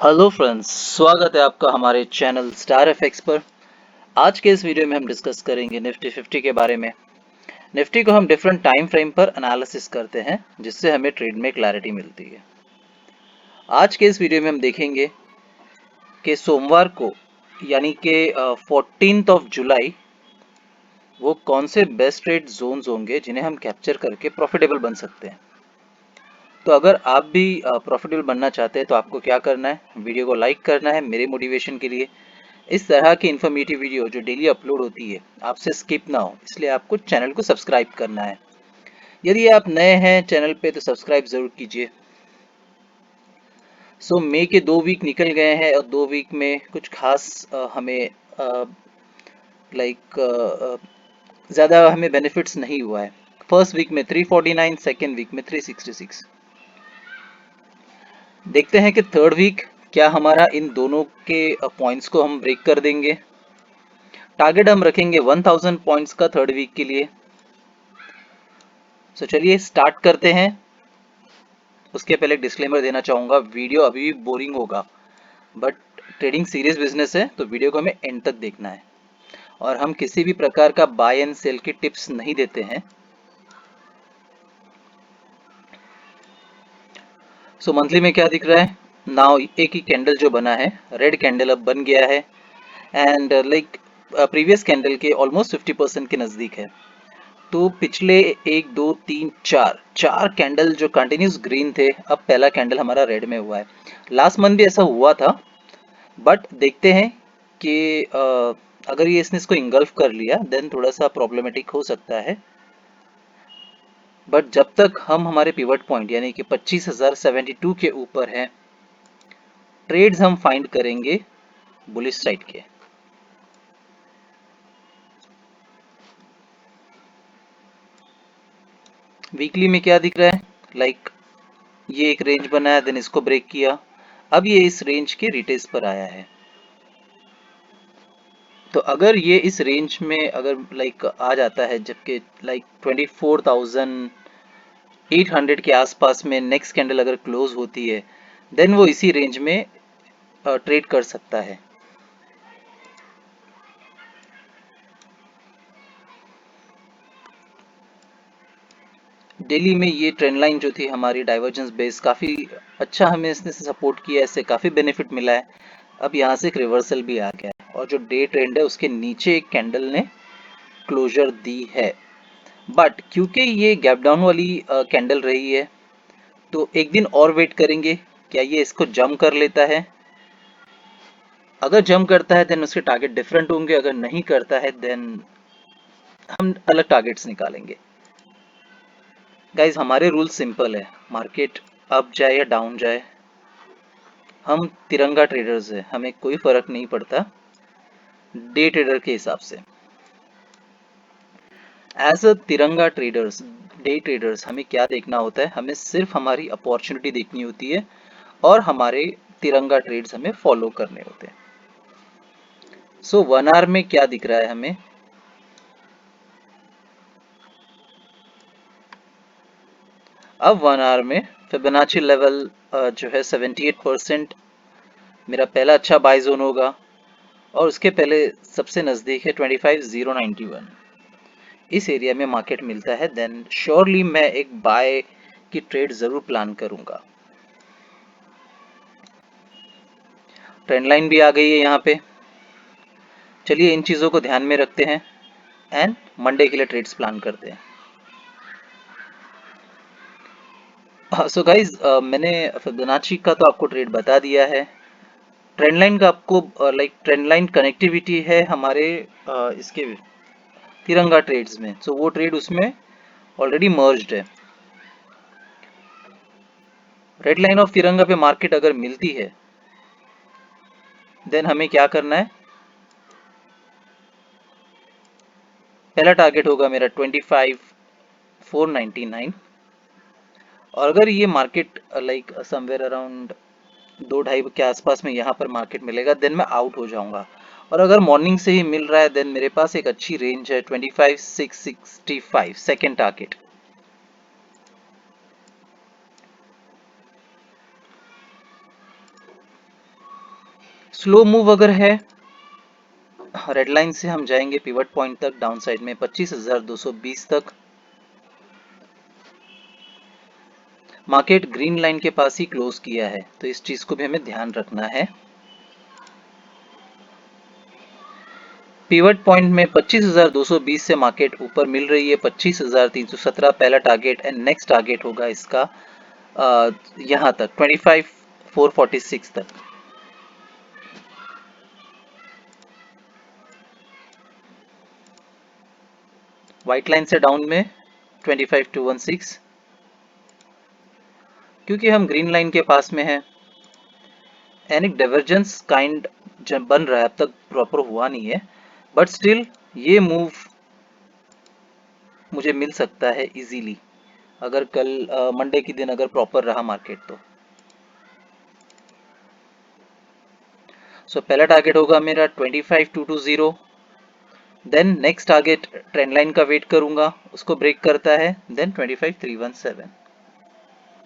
Hello friends, स्वागत है आपका हमारे चैनल स्टार एफएक्स पर। आज के इस वीडियो में हम डिस्कस करेंगे निफ्टी 50 के बारे में। निफ्टी को हम डिफरेंट टाइम फ्रेम पर एनालिसिस करते हैं, जिससे हमें ट्रेड में क्लैरिटी मिलती है। आज के इस वीडियो में हम देखेंगे कि सोमवार को यानी कि 14th ऑफ जुलाई वो कौन से बेस्ट ट्रेड जोन्स होंगे जिन्हें हम कैप्चर करके प्रॉफिटेबल बन सकते हैं। तो अगर आप भी प्रॉफिटेबल बनना चाहते हैं तो आपको क्या करना है, वीडियो को लाइक करना है मेरे मोटिवेशन के लिए। इस तरह की इन्फॉर्मेटिव वीडियो जो डेली अपलोड होती है आपसे स्किप ना हो, इसलिए आपको चैनल को सब्सक्राइब करना है। यदि आप नए हैं चैनल पे तो सब्सक्राइब जरूर कीजिए। मई के 2 वीक निकल गए हैं और 2 वीक में कुछ खास हमें लाइक ज़्यादा हमें बेनिफिट्स नहीं हुआ है। फर्स्ट वीक में 349, सेकेंड वीक में 366। देखते हैं कि थर्ड वीक क्या हमारा इन दोनों के पॉइंट्स को हम ब्रेक कर देंगे। टारगेट हम रखेंगे 1000 पॉइंट्स का थर्ड वीक के लिए। चलिए स्टार्ट करते हैं। उसके पहले एक डिस्क्लेमर देना चाहूँगा, वीडियो अभी भी बोरिंग होगा, बट ट्रेडिंग सीरियस बिजनेस है तो वीडियो को हमें एंड तक देखना है। और हम किसी भी प्रकार का बाय एंड सेल की टिप्स नहीं देते हैं। मंथली में क्या दिख रहा है नाउ, एक ही कैंडल जो बना है, रेड कैंडल अब बन गया है एंड लाइक प्रीवियस कैंडल के ऑलमोस्ट 50% के नज़दीक है। तो पिछले एक दो तीन चार चार कैंडल जो कंटिन्यूस ग्रीन थे, अब पहला कैंडल हमारा रेड में हुआ है। लास्ट मंथ भी ऐसा हुआ था, बट देखते हैं कि अगर ये इसने इसको इंगल्फ कर लिया देन थोड़ा सा प्रॉब्लमेटिक हो सकता है। बट जब तक हम हमारे पिवट पॉइंट यानी कि 25,072 के ऊपर हैं, ट्रेड्स हम फाइंड करेंगे बुलिश साइड के। वीकली में क्या दिख रहा है, लाइक ये एक रेंज बनाया, देन इसको ब्रेक किया, अब ये इस रेंज के रिटेस्ट पर आया है। तो अगर ये इस रेंज में अगर लाइक आ जाता है, जबकि लाइक 24,800 के आसपास में नेक्स्ट कैंडल अगर क्लोज होती है, देन वो इसी रेंज में ट्रेड कर सकता है। डेली में ये ट्रेंड लाइन जो थी हमारी डाइवर्जेंस बेस, काफ़ी अच्छा हमें इसने सपोर्ट किया, इससे काफ़ी बेनिफिट मिला है। अब यहाँ से एक रिवर्सल भी आ गया है और जो डे ट्रेंड है उसके नीचे एक कैंडल ने क्लोजर दी है। बट क्योंकि ये गैप डाउन वाली कैंडल रही है, तो एक दिन और वेट करेंगे, क्या ये इसको जम कर लेता है। अगर जम करता है देन उसके टारगेट डिफरेंट होंगे, अगर नहीं करता है देन हम अलग टारगेट्स निकालेंगे। गाइज हमारे रूल सिंपल है, मार्केट अप जाए या डाउन जाए, हम तिरंगा ट्रेडर्स है, हमें कोई फर्क नहीं पड़ता डे ट्रेडर के हिसाब से। एज अ तिरंगा ट्रेडर्स, डे ट्रेडर्स, हमें क्या देखना होता है, हमें सिर्फ हमारी अपॉर्चुनिटी देखनी होती है और हमारे तिरंगा ट्रेड्स हमें फॉलो करने होते हैं। 1 आवर में क्या दिख रहा है हमें, अब 1 आवर में फिबोनाची लेवल जो है 78% मेरा पहला अच्छा बाय जोन होगा, और उसके पहले सबसे नज़दीक है 25,091। इस एरिया में मार्केट मिलता है देन श्योरली मैं एक बाय की ट्रेड ज़रूर प्लान करूंगा। ट्रेंड लाइन भी आ गई है यहाँ पे। चलिए इन चीज़ों को ध्यान में रखते हैं एंड मंडे के लिए ट्रेड्स प्लान करते हैं। सो गाइज मैंने फिबोनाची का तो आपको ट्रेड बता दिया है। ट्रेंड लाइन का आपको लाइक ट्रेंड लाइन कनेक्टिविटी है हमारे इसके तिरंगा ट्रेड्स में, सो वो ट्रेड उसमें ऑलरेडी मर्ज्ड है। रेड लाइन ऑफ तिरंगा पे मार्केट अगर मिलती है देन हमें क्या करना है, पहला टारगेट होगा मेरा 25,499, और अगर ये मार्केट लाइक समवेयर अराउंड 2-2.5 के आसपास में यहाँ पर मार्केट मिलेगा देन मैं आउट हो जाऊंगा। और अगर मॉर्निंग से ही मिल रहा है देन मेरे पास एक अच्छी रेंज है 25,665 सेकेंड टारगेट। स्लो मूव अगर है, रेड लाइन से हम जाएंगे पिवट पॉइंट तक डाउन साइड में 25,220 तक। मार्केट ग्रीन लाइन के पास ही क्लोज किया है, तो इस चीज को भी हमें ध्यान रखना है। पिवट पॉइंट में 25,220 से मार्केट ऊपर मिल रही है 25,317 पहला टारगेट, एंड नेक्स्ट टारगेट होगा इसका यहां तक 25,446 तक। व्हाइट लाइन से डाउन में 25,216, क्योंकि हम ग्रीन लाइन के पास में है एंड एक डाइवर्जेंस काइंड जब बन रहा है, अब तक प्रॉपर हुआ नहीं है, बट स्टिल ये मूव मुझे मिल सकता है इजीली अगर कल मंडे के दिन अगर प्रॉपर रहा मार्केट तो। सो पहला टारगेट होगा मेरा 25,220, then next target trend line का वेट करूंगा, उसको ब्रेक करता है देन 25,317,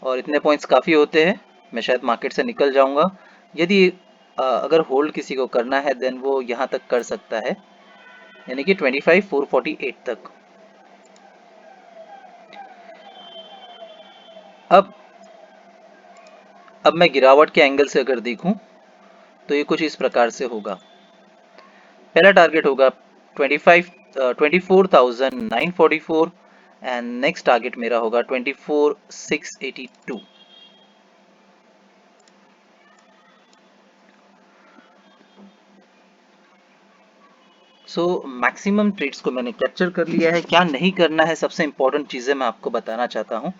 और इतने पॉइंट्स काफी होते हैं, मैं शायद मार्केट से निकल जाऊंगा। यदि अगर होल्ड किसी को करना है देन वो यहां तक कर सकता है, यानी कि 25,448 तक। अब मैं गिरावट के एंगल से अगर देखूं तो ये कुछ इस प्रकार से होगा। पहला टारगेट होगा 24,944 एंड नेक्स्ट टारगेट मेरा होगा 24,682। सो मैक्सिमम ट्रेड्स को मैंने कैप्चर कर लिया है। क्या नहीं करना है, सबसे इंपॉर्टेंट चीजें मैं आपको बताना चाहता हूँ।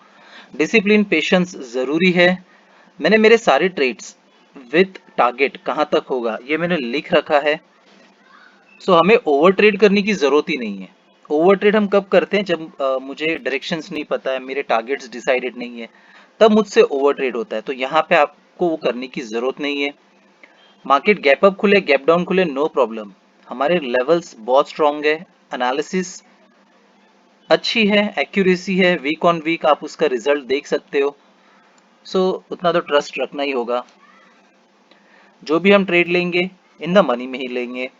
डिसिप्लिन, पेशेंस जरूरी है। मैंने मेरे सारे ट्रेड्स विद टारगेट कहां तक होगा ये मैंने लिख रखा है। सो हमें ओवर ट्रेड करने की जरूरत ही नहीं है। ओवर ट्रेड हम कब करते हैं, जब मुझे डायरेक्शंस नहीं पता है, मेरे टारगेट्स डिसाइडेड नहीं है, तब मुझसे ओवर ट्रेड होता है। तो यहाँ पे आपको वो करने की जरूरत नहीं है। मार्केट गैप अप खुले, गैप डाउन खुले, नो प्रॉब्लम, हमारे लेवल्स बहुत स्ट्रांग है, एनालिसिस अच्छी है, एक्यूरेसी है, वीक ऑन वीक आप उसका रिजल्ट देख सकते हो। सो उतना तो ट्रस्ट रखना ही होगा। जो भी हम ट्रेड लेंगे इन द मनी में ही लेंगे।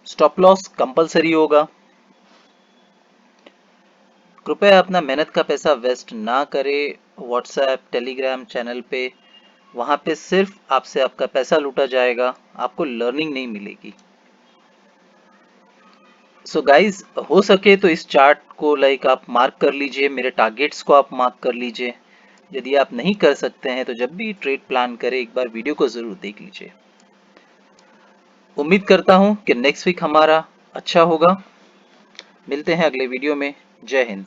स्टॉप लॉस कंपलसरी होगा। कृपया अपना मेहनत का पैसा वेस्ट ना करें व्हाट्सएप टेलीग्राम चैनल पे। वहां पे सिर्फ आपसे आपका पैसा लूटा जाएगा, आपको लर्निंग नहीं मिलेगी। सो गाइज, हो सके तो इस चार्ट को लाइक आप मार्क कर लीजिए, मेरे टारगेट्स को आप मार्क कर लीजिए। यदि आप नहीं कर सकते हैं तो जब भी ट्रेड प्लान करें एक बार वीडियो को जरूर देख लीजिए। उम्मीद करता हूं कि नेक्स्ट वीक हमारा अच्छा होगा। मिलते हैं अगले वीडियो में। जय हिंद।